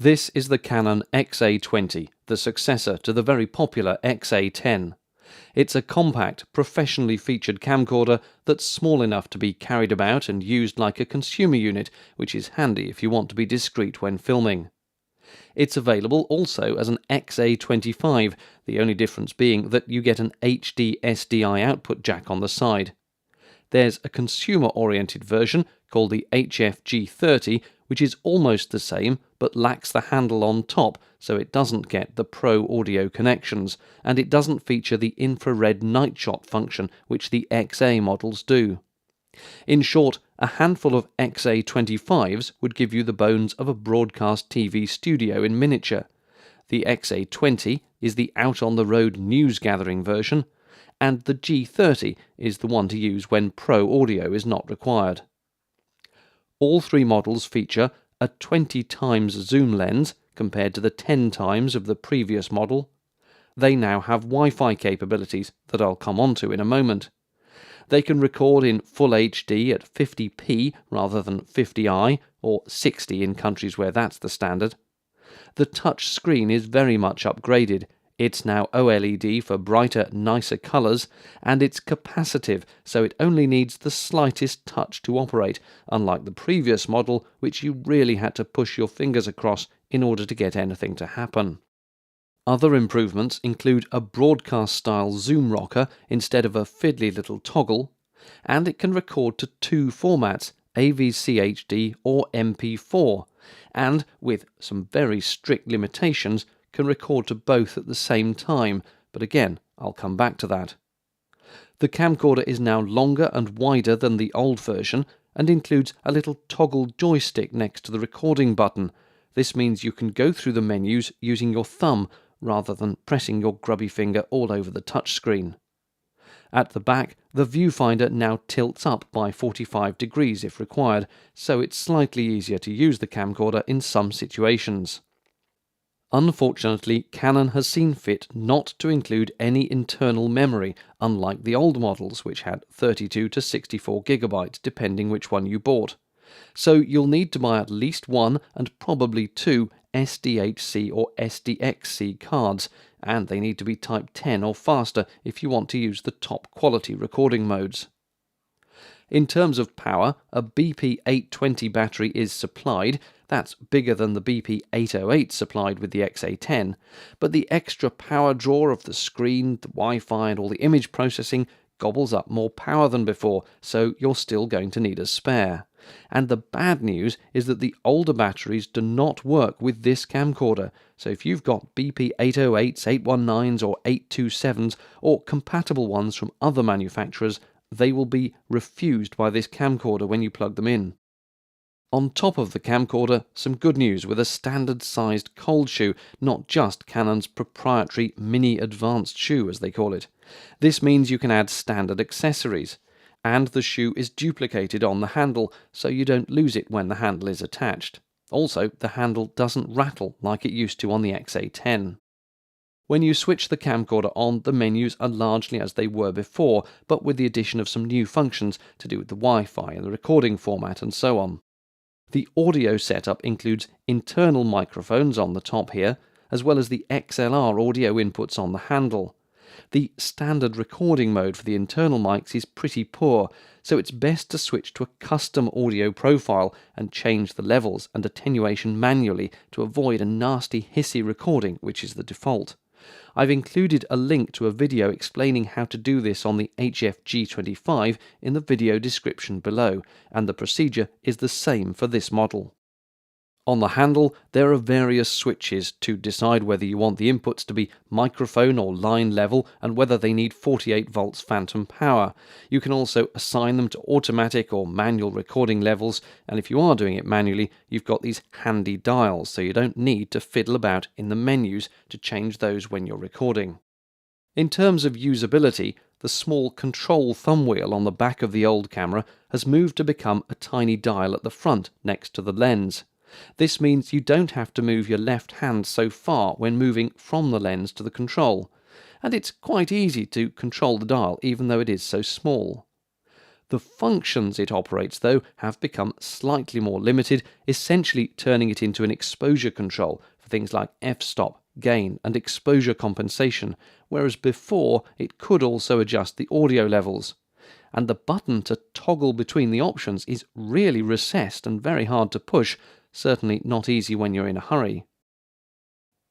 This is the Canon XA20, the successor to the very popular XA10. It's a compact, professionally featured camcorder that's small enough to be carried about and used like a consumer unit, which is handy if you want to be discreet when filming. It's available also as an XA25, the only difference being that you get an HD SDI output jack on the side. There's a consumer-oriented version called the HF-G30, which is almost the same but lacks the handle on top, so it doesn't get the pro audio connections, and it doesn't feature the infrared night shot function which the XA models do. In short, a handful of XA25s would give you the bones of a broadcast TV studio in miniature. The XA20 is the out-on-the-road news-gathering version, and the G30 is the one to use when pro audio is not required. All three models feature a 20 times zoom lens compared to the 10 times of the previous model. They now have Wi-Fi capabilities that I'll come onto in a moment. They can record in Full HD at 50p rather than 50i or 60 in countries where that's the standard. The touch screen is very much upgraded. It's now OLED for brighter, nicer colours, and it's capacitive, so it only needs the slightest touch to operate, unlike the previous model, which you really had to push your fingers across in order to get anything to happen. Other improvements include a broadcast-style zoom rocker instead of a fiddly little toggle, and it can record to two formats, AVCHD or MP4, and, with some very strict limitations, can record to both at the same time, but again, I'll come back to that. The camcorder is now longer and wider than the old version and includes a little toggle joystick next to the recording button. This means you can go through the menus using your thumb rather than pressing your grubby finger all over the touchscreen. At the back, the viewfinder now tilts up by 45 degrees if required, so it's slightly easier to use the camcorder in some situations. Unfortunately, Canon has seen fit not to include any internal memory, unlike the old models which had 32 to 64 GB depending which one you bought. So you'll need to buy at least one and probably two SDHC or SDXC cards, and they need to be Type 10 or faster if you want to use the top quality recording modes. In terms of power, a BP820 battery is supplied. That's bigger than the BP808 supplied with the XA10, but the extra power draw of the screen, the Wi-Fi and all the image processing gobbles up more power than before, so you're still going to need a spare. And the bad news is that the older batteries do not work with this camcorder, so if you've got BP808s, 819s or 827s or compatible ones from other manufacturers, they will be refused by this camcorder when you plug them in. On top of the camcorder, some good news with a standard-sized cold shoe, not just Canon's proprietary mini advanced shoe as they call it. This means you can add standard accessories, and the shoe is duplicated on the handle, so you don't lose it when the handle is attached. Also, the handle doesn't rattle like it used to on the XA10. When you switch the camcorder on, the menus are largely as they were before, but with the addition of some new functions to do with the Wi-Fi and the recording format and so on. The audio setup includes internal microphones on the top here, as well as the XLR audio inputs on the handle. The standard recording mode for the internal mics is pretty poor, so it's best to switch to a custom audio profile and change the levels and attenuation manually to avoid a nasty hissy recording, which is the default. I've included a link to a video explaining how to do this on the HF-G25 in the video description below, and the procedure is the same for this model. On the handle, there are various switches to decide whether you want the inputs to be microphone or line level and whether they need 48 volts phantom power. You can also assign them to automatic or manual recording levels, and if you are doing it manually, you've got these handy dials, so you don't need to fiddle about in the menus to change those when you're recording. In terms of usability, the small control thumb wheel on the back of the old camera has moved to become a tiny dial at the front next to the lens. This means you don't have to move your left hand so far when moving from the lens to the control, and it's quite easy to control the dial even though it is so small. The functions it operates, though, have become slightly more limited, essentially turning it into an exposure control for things like f-stop, gain, and exposure compensation, whereas before it could also adjust the audio levels. And the button to toggle between the options is really recessed and very hard to push, certainly not easy when you're in a hurry.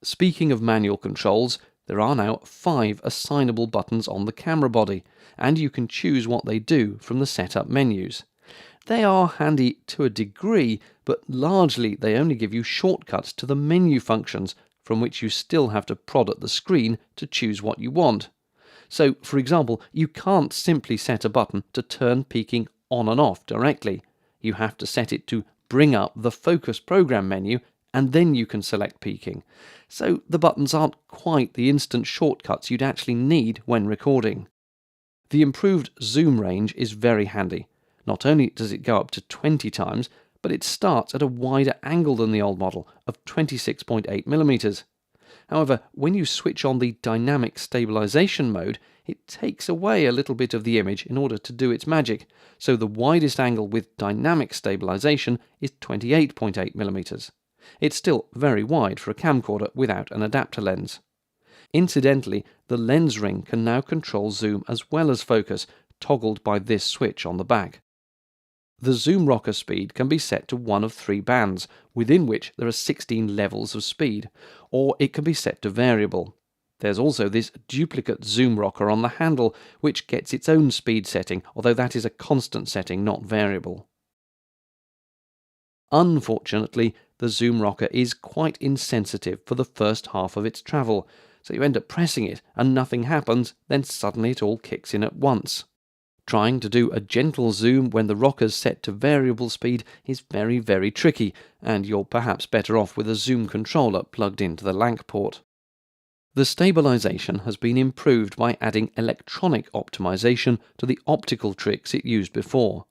Speaking of manual controls, there are now 5 assignable buttons on the camera body, and you can choose what they do from the setup menus. They are handy to a degree, but largely they only give you shortcuts to the menu functions, from which you still have to prod at the screen to choose what you want. So, for example, you can't simply set a button to turn peaking on and off directly. You have to set it to bring up the Focus Program menu, and then you can select peaking. So the buttons aren't quite the instant shortcuts you'd actually need when recording. The improved zoom range is very handy. Not only does it go up to 20 times, but it starts at a wider angle than the old model of 26.8mm. However, when you switch on the dynamic stabilization mode, it takes away a little bit of the image in order to do its magic, so the widest angle with dynamic stabilization is 28.8mm. It's still very wide for a camcorder without an adapter lens. Incidentally, the lens ring can now control zoom as well as focus, toggled by this switch on the back. The zoom rocker speed can be set to one of 3 bands, within which there are 16 levels of speed, or it can be set to variable. There's also this duplicate zoom rocker on the handle, which gets its own speed setting, although that is a constant setting, not variable. Unfortunately, the zoom rocker is quite insensitive for the first half of its travel, so you end up pressing it and nothing happens, then suddenly it all kicks in at once. Trying to do a gentle zoom when the rocker's set to variable speed is very, very tricky, and you're perhaps better off with a zoom controller plugged into the LANC port. The stabilization has been improved by adding electronic optimization to the optical tricks it used before.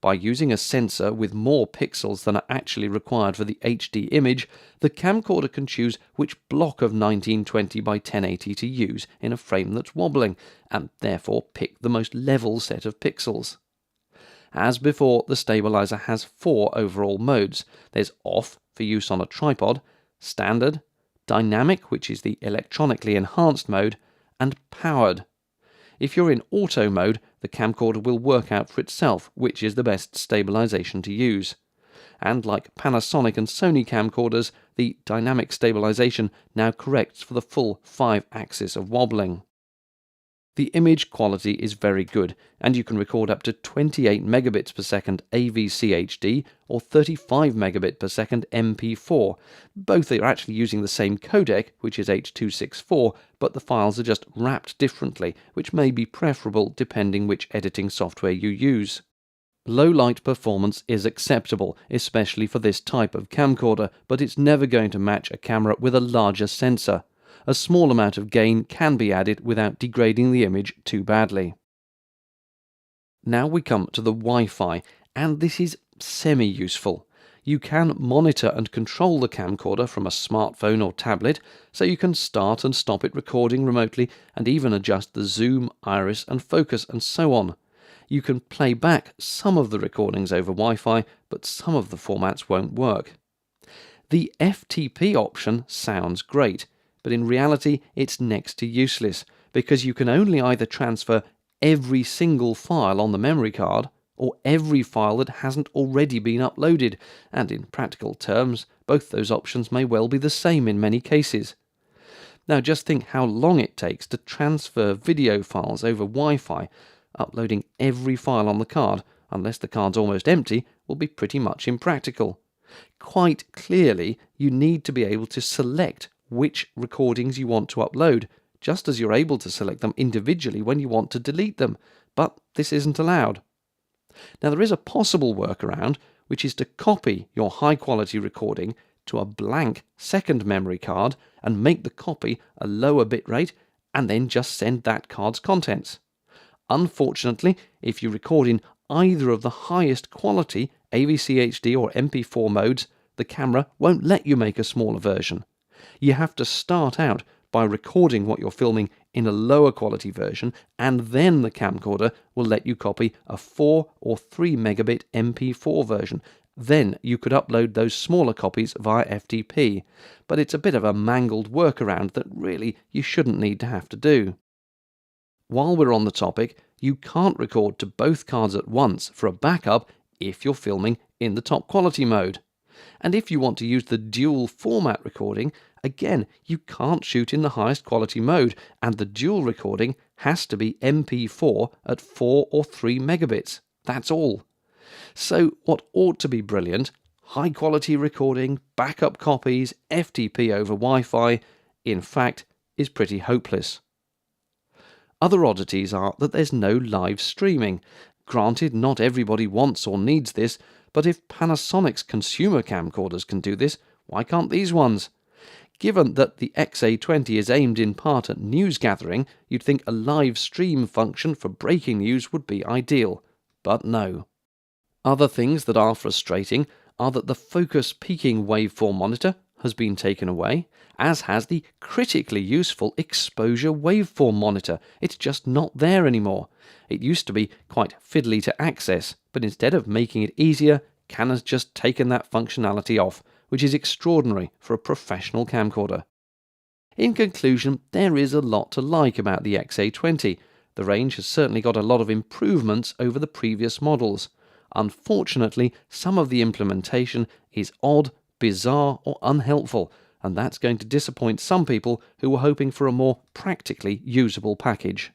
By using a sensor with more pixels than are actually required for the HD image, the camcorder can choose which block of 1920 by 1080 to use in a frame that's wobbling, and therefore pick the most level set of pixels. As before, the stabilizer has 4 overall modes. There's Off, for use on a tripod, Standard, Dynamic, which is the electronically enhanced mode, and Powered. If you're in auto mode, the camcorder will work out for itself which is the best stabilization to use. And like Panasonic and Sony camcorders, the dynamic stabilization now corrects for the full 5 axis of wobbling. The image quality is very good, and you can record up to 28 megabits per second AVC HD or 35 megabit per second MP4. Both are actually using the same codec, which is H.264, but the files are just wrapped differently, which may be preferable depending which editing software you use. Low light performance is acceptable, especially for this type of camcorder, but it's never going to match a camera with a larger sensor. A small amount of gain can be added without degrading the image too badly. Now we come to the Wi-Fi, and this is semi-useful. You can monitor and control the camcorder from a smartphone or tablet, so you can start and stop it recording remotely and even adjust the zoom, iris and focus and so on. You can play back some of the recordings over Wi-Fi, but some of the formats won't work. The FTP option sounds great, but in reality it's next to useless, because you can only either transfer every single file on the memory card or every file that hasn't already been uploaded, and in practical terms, both those options may well be the same in many cases. Now just think how long it takes to transfer video files over Wi-Fi. Uploading every file on the card, unless the card's almost empty, will be pretty much impractical. Quite clearly, you need to be able to select which recordings you want to upload, just as you're able to select them individually when you want to delete them, but this isn't allowed. Now there is a possible workaround, which is to copy your high-quality recording to a blank second memory card and make the copy a lower bitrate and then just send that card's contents. Unfortunately, if you record in either of the highest quality AVC HD or MP4 modes, the camera won't let you make a smaller version. You have to start out by recording what you're filming in a lower quality version, and then the camcorder will let you copy a 4 or 3 megabit MP4 version. Then you could upload those smaller copies via FTP, but it's a bit of a mangled workaround that really you shouldn't need to have to do. While we're on the topic, you can't record to both cards at once for a backup if you're filming in the top quality mode. And if you want to use the dual format recording, again, you can't shoot in the highest quality mode, and the dual recording has to be MP4 at 4 or 3 megabits. That's all. So what ought to be brilliant, high quality recording, backup copies, FTP over Wi-Fi, in fact, is pretty hopeless. Other oddities are that there's no live streaming. Granted, not everybody wants or needs this, but if Panasonic's consumer camcorders can do this, why can't these ones? Given that the XA20 is aimed in part at news gathering, you'd think a live stream function for breaking news would be ideal. But no. Other things that are frustrating are that the focus peaking waveform monitor has been taken away, as has the critically useful exposure waveform monitor. It's just not there anymore. It used to be quite fiddly to access, but instead of making it easier, Canon's just taken that functionality off, which is extraordinary for a professional camcorder. In conclusion, there is a lot to like about the XA20. The range has certainly got a lot of improvements over the previous models. Unfortunately, some of the implementation is odd, bizarre or unhelpful, and that's going to disappoint some people who were hoping for a more practically usable package.